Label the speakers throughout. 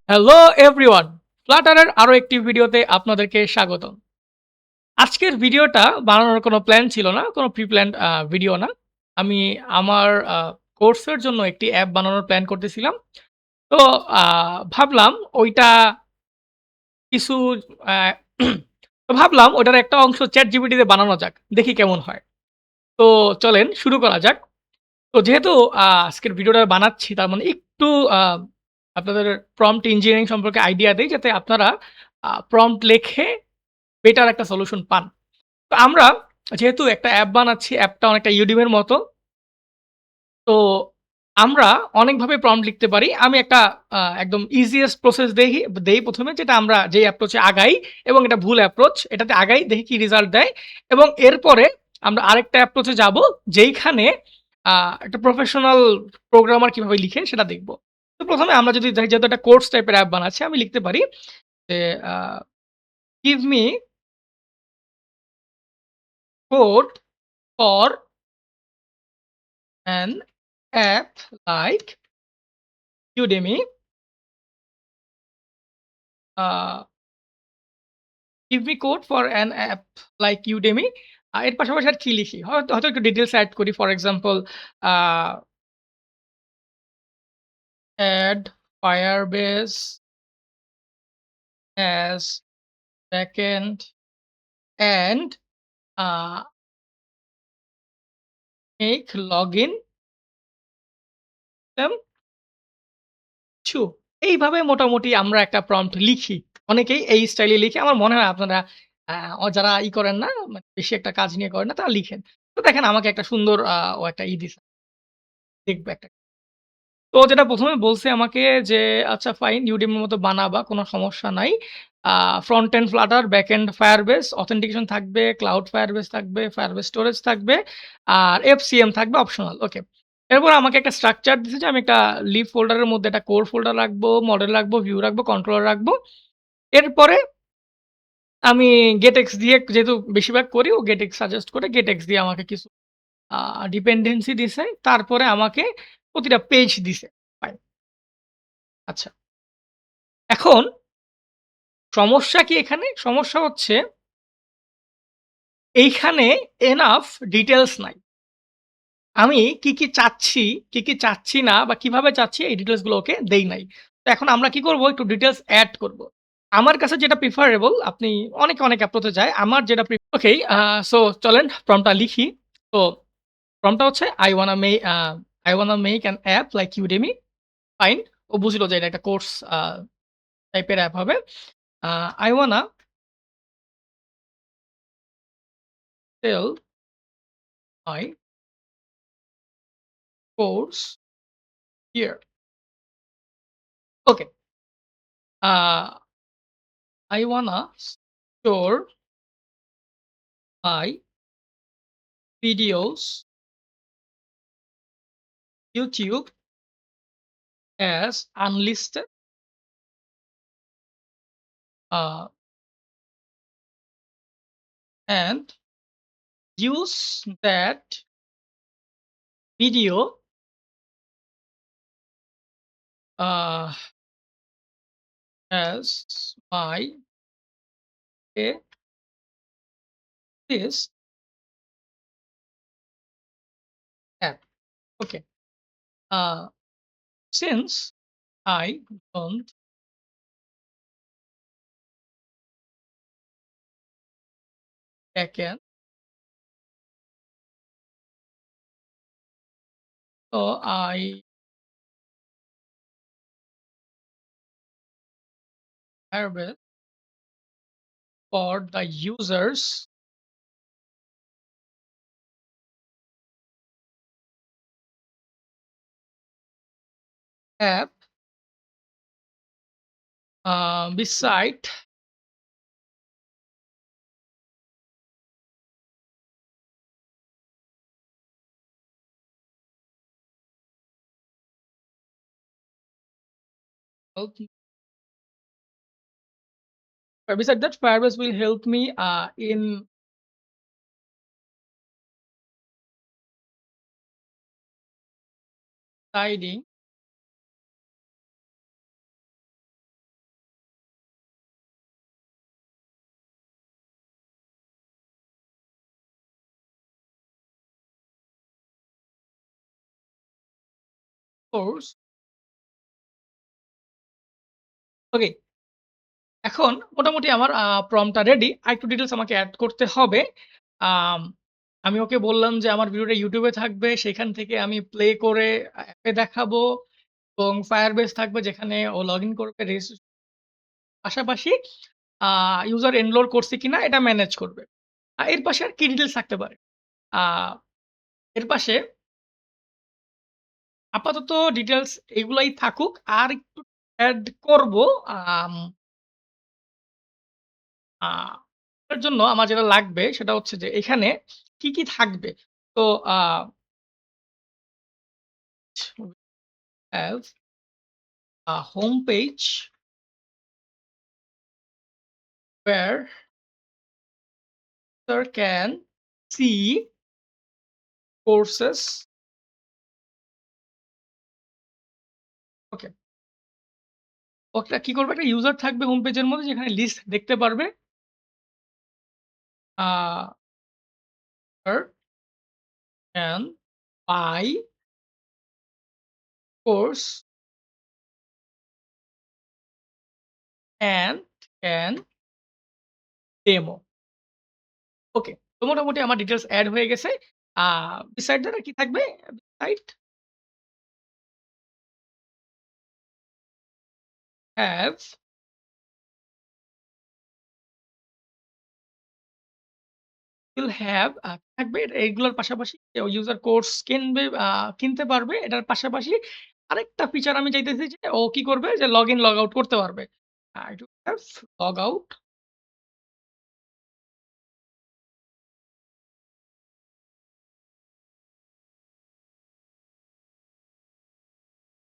Speaker 1: Hello everyone! ফ্লাটারের আরো একটি ভিডিওতে আপনাদেরকে স্বাগতম। আজকের ভিডিওটা বানানোর কোনো প্ল্যান ছিল না, কোনো প্রি-প্ল্যান্ড ভিডিও না। আমি আমার কোর্সের জন্য একটি অ্যাপ বানানোর প্ল্যান করতেছিলাম। তো আ ভাবলাম ওইটা কিছু অ্যা তো ভাবলাম ওটার একটা অংশ ChatGPT তে বানানো যাক। দেখি কেমন হয়। তো চলেন শুরু করা যাক। তো যেহেতু আজকের ভিডিওটা বানাচ্ছি তার মানে একটু আ আপনাদের প্রম্পট ইঞ্জিনিয়ারিং সম্পর্কে আইডিয়া দেই যাতে আপনারা প্রম্পট লেখে বেটার একটা সলিউশন পান। তো আমরা যেহেতু একটা অ্যাপ বানাচ্ছি, অ্যাপটা অনেকটা Udemy এর মতো। তো আমরা অনেকভাবে প্রম্পট লিখতে পারি। আমি একটা একদম ইজিয়েস্ট প্রসেস দেই ১ম এ যেটা আমরা যেই অ্যাপ্রোচ এ আগাই এবং এটা ভুল অ্যাপ্রোচ। এটাতে আগাই দেখি কি রেজাল্ট দেয় এবং এরপরে আমরা আরেকটা অ্যাপ্রোচ এ যাবো যেইখানে আ একটা প্রফেশনাল প্রোগ্রামার কিভাবে লিখে সেটা দেখব। তো ১ম এ আমরা যদি যেহেতু একটা কোর্স টাইপের অ্যাপ বানাচ্ছি আমি লিখতে পারি যে আ "Give me code for an app like Udemy, uh, give me code for an app like Udemy." এর পাশাপাশি আর কি লিখি? হয়তো একটু ডিটেইলস এড করি। For example a add Firebase as backend and a make login them to এইভাবে মোটামুটি আমরা একটা প্রম্পট লিখি। অনেকেই এই স্টাইলে লিখে। আমার মনে হয় আপনারা আ যারা করেন না, মানে বেশি একটা কাজ নিয়ে করেন না, তারা লিখেন। তো দেখেন আমাকে একটা সুন্দর ও একটা দিছে। দেখবে একটা। তো ও যেটা ১ম এ বলছে আমাকে যে, "আচ্ছা ফাইন Udemy এর মতো বানাবা, কোনো সমস্যা নাই। Uh front end Flutter, back end Firebase, authentication থাকবে, ক্লাউড Firebase থাকবে, Firebase স্টোরেজ থাকবে, আর FCM থাকবে অপশনাল। ওকে।" এরপর আমাকে একটা স্ট্রাকচার দিছে যে আমি একটা লিভ ফোল্ডারের মধ্যে একটা কোর ফোল্ডার রাখবো, মডেল রাখবো, ভিউ রাখবো, কন্ট্রোলার রাখবো। এরপরে আমি getX দিয়ে যেহেতু বেশিরভাগ করি, ও getX সাজেস্ট করে getX দিয়ে আমাকে কিছু আ ডিপেন্ডেন্সি দিছে। তারপরে আমাকে প্রতিটা পেজ দিছে। ফাইন। আচ্ছা। এখন সমস্যা কি এখানে? সমস্যা হচ্ছে এইখানে এনাফ ডিটেইলস নাই। আমি কি চাচ্ছি, কি চাচ্ছি না বা কিভাবে চাচ্ছি এই ডিটেইলস গুলো ওকে দেই নাই। তো এখন আমরা কি করব? একটু ডিটেইলস এড করব। আমার কাছে যেটা প্রেফারেবল আপনি অনেক অ্যাপ্রোচ এ যায়। আমার যেটা ওকে সো চলেন প্রম্পটটা লিখি। তো প্রম্পটটা হচ্ছে I wanna make an app like Udemy. Fine. ও বুঝলো যে এটা একটা কোর্স টাইপের অ্যাপ হবে। Uh I wanna sell my course here. Okay. Uh I wanna store my videos YouTube as unlisted uh, and use that video uh, as my a this app. Okay. Uh, since I don't backend, so I have for the users app beside help beside that Firebase will help me in guiding course okay. এখন মোটামুটি আমার প্রম্পটটা ready. আরেকটু details আমাকে add করতে হবে। আম আমি ওকে বললাম যে আমার ভিডিওটা YouTube এ থাকবে। সেখান থেকে আমি প্লে করে অ্যাপে দেখাবো এবং Firebase থাকবে যেখানে ও লগইন করবে পাশাপাশি আ ইউজার এনরোল করছে কিনা এটা ম্যানেজ করবে। এর পাশে আর কি ডিটেইলস থাকতে পারে? আ এর পাশে আপাতত ডিটেইলস এগুলাই থাকুক। আর একটু এড করব। আম আ এটার জন্য আমার যেটা লাগবে সেটা হচ্ছে যে এখানে কি থাকবে? তো আ have a homepage where user can see courses. ওকে। ওটা কি করবে? একটা ইউজার থাকবে হোম পেজের মধ্যে যেখানে লিস্ট দেখতে পারবে। আ user can buy course and can demo. ওকে। তো মোটামুটি আমার ডিটেইলস এড হয়ে গেছে। আ beside that আর কি থাকবে? beside have will have থাকবে এগুলোর পাশাপাশি ইউজার কোর্স কিনতে পারবে। এটার পাশাপাশি আরেকটা ফিচার আমি চাইতেছি যে ও কি করবে? যে লগ ইন, লগ আউট করতে পারবে। I do have log out.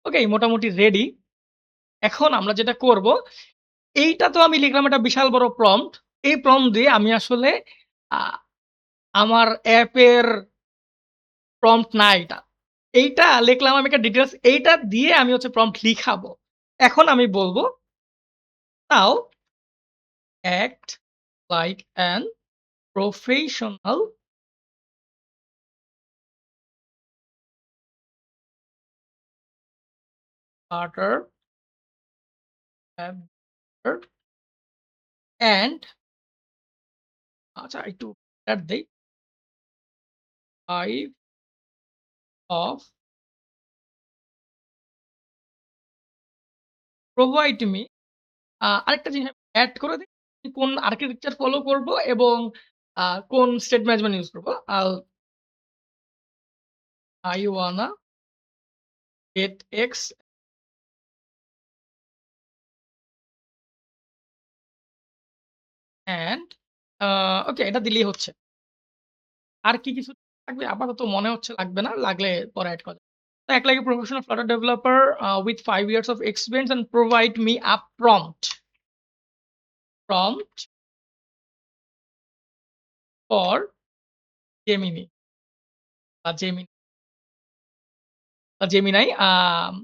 Speaker 1: Okay, মোটামুটি রেডি। এখন আমরা যেটা করব, এইটা তো আমি লিখলাম একটা বিশাল বড় প্রম্পট। এই প্রম্পট দিয়ে আমি আসলে আ আমার অ্যাপের প্রম্পট না এটা। এইটা লিখলাম আমি একটা ডিটেইলস। এইটা দিয়ে আমি হচ্ছে প্রম্পট লিখাবো। এখন আমি বলব, "Now act like an professional starter developer and" আচ্ছা একটু এড দেই। "5 of provide me" আরেকটা জিনিস আমি এড করে দেই। কোন আর্কিটেকচার ফলো করব এবং কোন স্টেট ম্যানেজমেন্ট ইউস করব। I wanna get X and ওকে, এটা দিলেই হচ্ছে। আর কি কিছু থাকবে? আপাতত মনে হচ্ছে লাগবে না। লাগলে পরে এড করা যাবে। So act like a professional Flutter developer with 5 years of experience and provide me a prompt for Gemini Gemini a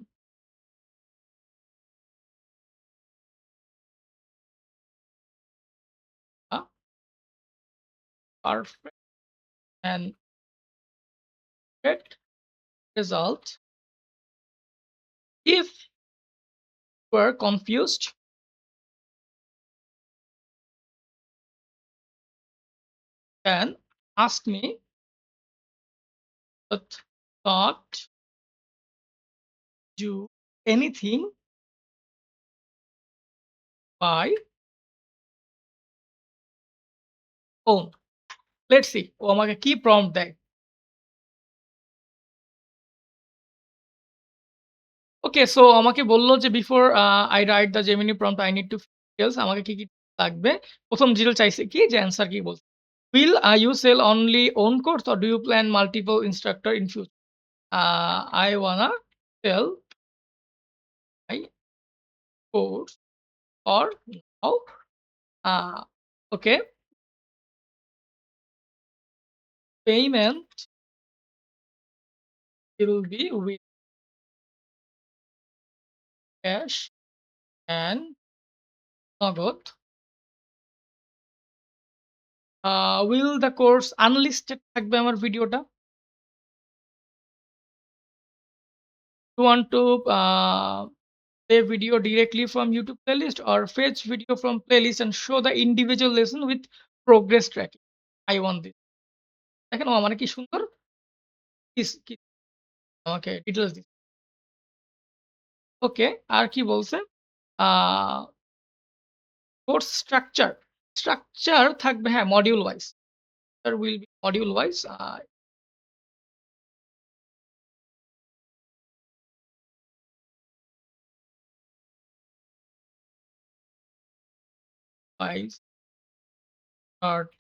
Speaker 1: perfect and correct result. If you are confused, then ask me, but not do anything by own. Let's see ও আমাকে কি prompt দেয়। ওকে, so আমাকে বলল যে before I write the Gemini prompt I need to details আমাকে কি লাগবে? ১ম ডিটেইল চাইছে কি যে অ্যান্সার কি বলছে। Will you sell only own course or do you plan multiple instructor in future? I wanna sell my course or now. Uh, okay, payment will be with cash and নগদ। will the course unlisted থাকবে আমার ভিডিওটা? You want to play video directly from YouTube playlist or fetch video from playlist and show the individual lesson with progress tracking. I want this. দেখেন ও মানে কি সুন্দর কি আমাকে ডিটেইলস দিচ্ছে। ওকে, আর কি বলছে? আ কোর্স স্ট্রাকচার থাকবে হ্যাঁ, module wise. There will be module wise wise start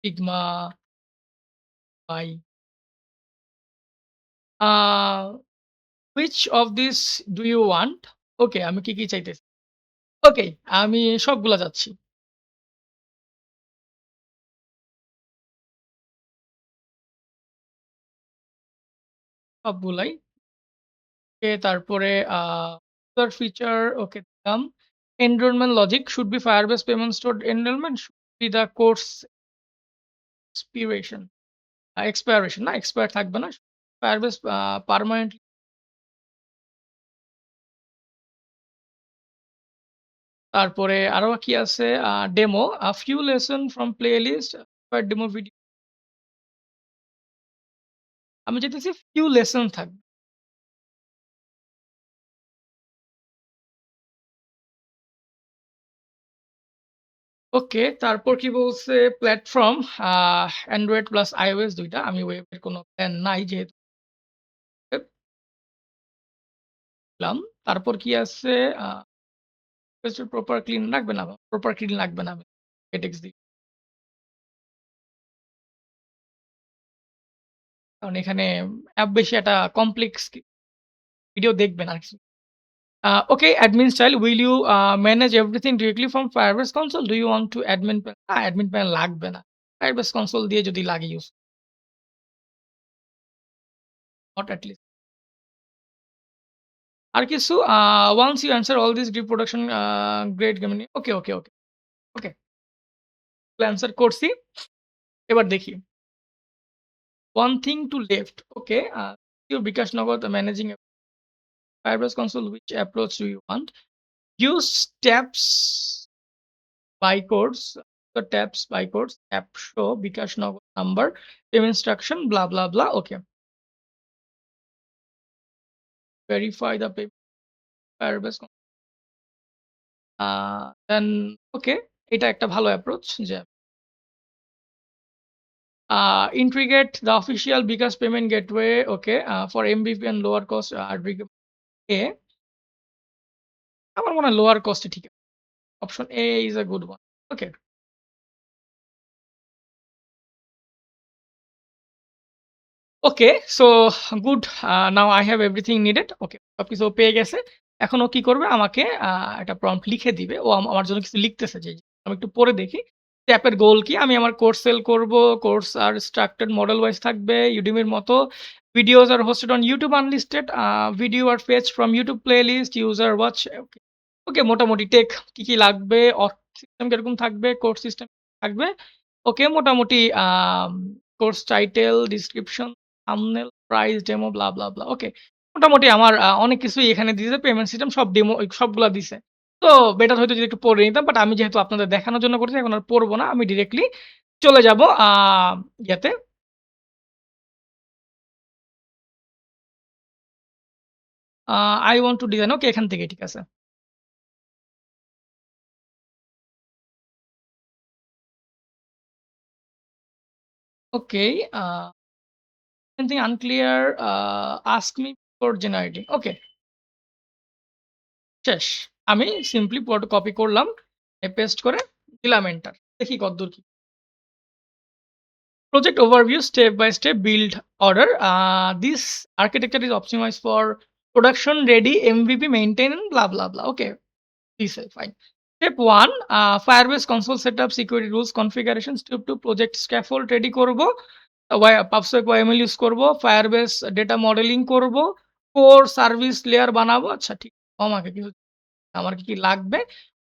Speaker 1: Sigma by which of this do you want? ওকে, আমি কি চাইতেছি? ওকে, আমি সবগুলা চাচ্ছি। সবগুলাই। ওকে, তারপরে user feature ওকে দিলাম। Enrollment logic should be Firebase payment stored enrollment should be the course expiration expiration না expire থাকবে না। Firebase permanently তারপরে আরো কি আছে? Demo a few lesson from playlist বা ডেমো ভিডিও। আমি চাইতেছি few lesson থাকবে। ওকে, তারপর কি বলছে? প্ল্যাটফর্ম Android প্লাস iOS ২ টা। আমি ওয়েবের কোনো প্ল্যান নাই যেহেতু ওয়েব দিলাম। তারপর কি আছে? আ প্রপার ক্লিন লাগবে না? প্রপার ক্লিন লাগবে না। আমি এটেক্স দিই। কারণ এখানে বেশি একটা কমপ্লেক্স ভিডিও দেখবেন আর কিছু। Okay, admin style. Will you manage everything directly from Firebase console? Do you want to admin panel? admin panel লাগবে না। Firebase console দিয়ে যদি লাগে ইউজ not at least। আর কিছু once you answer all these deep production grade gaming okay, okay, okay, okay. Answer করছি। এবার দেখি। One thing to left. Okay, your বিকাশ নগদ managing Firebase console, which approach do you want? Use tabs by codes, the tabs by codes, app show, বিকাশ নগদ number, payment instruction, blah blah blah. Okay. Verify the payment Firebase then okay, এটা একটা ভালো approach যে integrate the official bKash payment gateway okay for MVP and lower cost এ আমার মনে হয় lower কস্টে ঠিক আছে। Option A is a good one. Okay. Okay, so good. Now I have everything needed. Okay, সবকিছু ও পেয়ে গেছে। এখন ও কি করবে? আমাকে একটা প্রম্পট লিখে দিবে। ও আমার জন্য কিছু লিখতেছে যে আমি একটু পড়ে দেখি। অ্যাপের গোল কি? আমি আমার কোর্স সেল করব। কোর্স আর স্ট্রাকচার্ড মডেল ওয়াইজ থাকবে। Udemy-র মতো। ভিডিওস আর hosted on YouTube unlisted. Video আর fetch from YouTube playlist. User watch okay. Okay, মোটামুটি টেক কি লাগবে? সিস্টেম কিরকম থাকবে? কোর্স সিস্টেম থাকবে। ওকে, মোটামুটি course title, description, thumbnail, price, demo, blah, blah, blah. Okay. মোটামুটি আমার অনেক কিছুই এখানে দিছে। পেমেন্ট সিস্টেম সব ডেমো সবগুলা দিছে। তো বেটার হইতো যদি একটু পড়ে নিতাম। বাট আমি যেহেতু আপনাদের দেখানোর জন্য করছি এখন আর পড়ব না। আমি ডিরেক্টলি চলে যাব ইয়াতে I want to design ওকে এখান থেকে ঠিক আছে। ওকে, anything unclear ask me for generating ওকে, শেষ। আমি সিম্পলি পুরোটা কপি করলাম, পেস্ট করে দিলাম এন্টার। দেখি কতদূর কি। Project overview, step by step build order. This architecture is optimized for production ready MVP maintain and blah blah blah. Okay, this is fine. Step 1 Firebase console setup, security rules, configuration. Step 2 project scaffold ready করব, PubSec YML use করব, Firebase data modeling করব, core service layer বানাবো। আচ্ছা ঠিক আমাকে কিছু আমার কি লাগবে।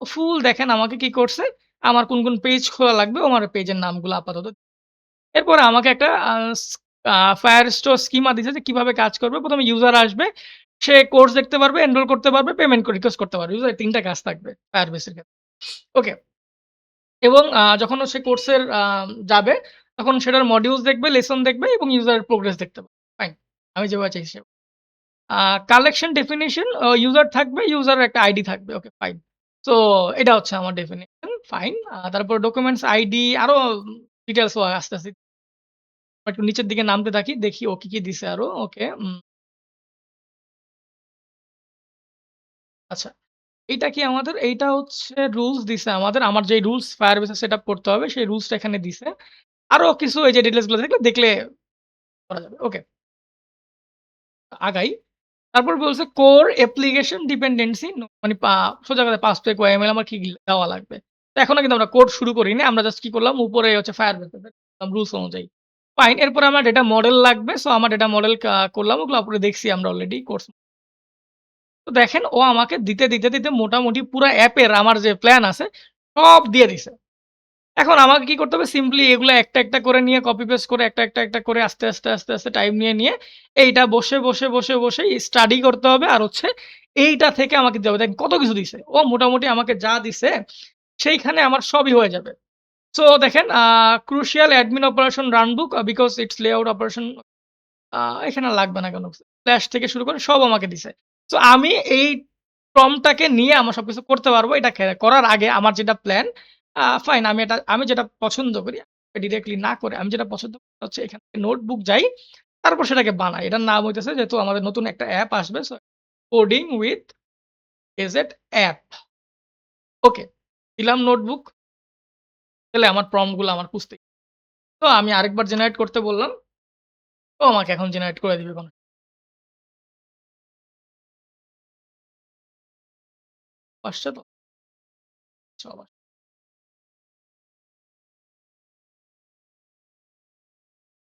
Speaker 1: ফুল দেখেন আমাকে কি করছে, আমার কোন পেজ খোলা লাগবে ও আমার পেজের নামগুলো আপাতত। এরপরে আমাকে একটা স আ Firestore স্কিমা দিছে যে কিভাবে কাজ করবে। ১ম এ ইউজার আসবে। সে কোর্স দেখতে পারবে, এনরোল করতে পারবে, পেমেন্ট রিকোয়েস্ট করতে পারবে। বুঝলে? ৩ টা কাজ থাকবে Firebase এর ক্ষেত্রে। ওকে। এবং যখন সে কোর্সের যাবে, তখন সেটার মডিউলস দেখবে, লেসন দেখবে এবং ইউজারের প্রোগ্রেস দেখতে পাবে। ফাইন। আমি যেভাবে চাইছি সেভাবে। আ কালেকশন ডেফিনিশন ইউজার থাকবে, ইউজারের একটা আইডি থাকবে। Okay fine. সো এটা হচ্ছে আমার ডেফিনিশন। ফাইন। তারপর ডকুমেন্টস আইডি আরো ডিটেইলস ও আসতেছে। একটু নিচের দিকে নামতে থাকি। দেখি ও কি দিছে আরো। ওকে। আচ্ছা। এইটা কি আমাদের এইটা হচ্ছে রুলস দিছে আমাদের। আমার যেই রুলস Firebase এ সেটআপ করতে হবে সেই রুলসটা এখানে দিছে। আরো কিছু এই যে ডিটেইলস গুলো দেখলে করা যাবে। ওকে, আগাই। তারপর বলছে কোর অ্যাপ্লিকেশন ডিপেন্ডেন্সি মানে সোজা কথা পাঁচটা OYML আমার কি দেওয়া লাগবে। তো এখনো কিন্তু আমরা কোড শুরু করিনি। আমরা জাস্ট কি করলাম উপরে হচ্ছে Firebase এ রুলস অনুযায়ী। ফাইন। এরপরে আমার ডেটা মডেল লাগবে। সো আমার ডেটা মডেল করলাম। ওগুলো উপরে দেখছি আমরা অলরেডি কোর্স। তো দেখেন ও আমাকে দিতে মোটামুটি পুরা অ্যাপের আমার যে প্ল্যান আছে সব দিয়ে দিছে। এখন আমাকে কি করতে হবে সিম্পলি এগুলো একটা করে নিয়ে কপি পেস্ট করে একটা করে আস্তে টাইম নিয়ে এইটা বসে স্টাডি করতে হবে। আর হচ্ছে এইটা থেকে আমাকে দিতে হবে। দেখেন কত কিছু দিছে। ও মোটামুটি আমাকে যা দিছে সেইখানে আমার সবই হয়ে যাবে। সো দেখেন crucial admin operation runbook because it's layout operation uh এখানে লাগবে না কোনো কিছু। ফ্ল্যাশ থেকে শুরু করে সব আমাকে দিছে। সো আমি এই প্রম্পটটাকে নিয়ে আমার সবকিছু করতে পারবো। এটা করার আগে আমার যেটা প্ল্যান ফাইন আমি যেটা পছন্দ করি ডিরেক্টলি না করে আমি যেটা পছন্দ করি হচ্ছে এখান থেকে নোটবুক যাই। তারপর সেটাকে বানাই। এটার নাম হইতেছে যেহেতু আমাদের নতুন একটা অ্যাপ আসবে সো কোডিং উইথ এজেট অ্যাপ। ওকে। দিলাম নোটবুক। তাহলে আমার প্রম্পট গুলো আমার খুঁজতেই। তো আমি আরেকবার জেনারেট করতে বললাম। ও আমাকে এখন জেনারেট করে দিবে কোন আসছে তো? সবার।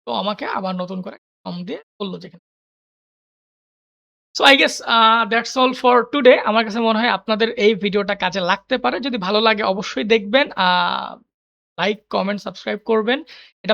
Speaker 1: তো আমাকে আবার নতুন করে প্রম্পট দিয়ে বলল যে so I guess that's all for today. আমার কাছে মনে হয় আপনাদের এই ভিডিওটা কাজে লাগতে পারে। যদি ভালো লাগে অবশ্যই দেখবেন। লাইক, কমেন্ট, সাবস্ক্রাইব করবেন। এটা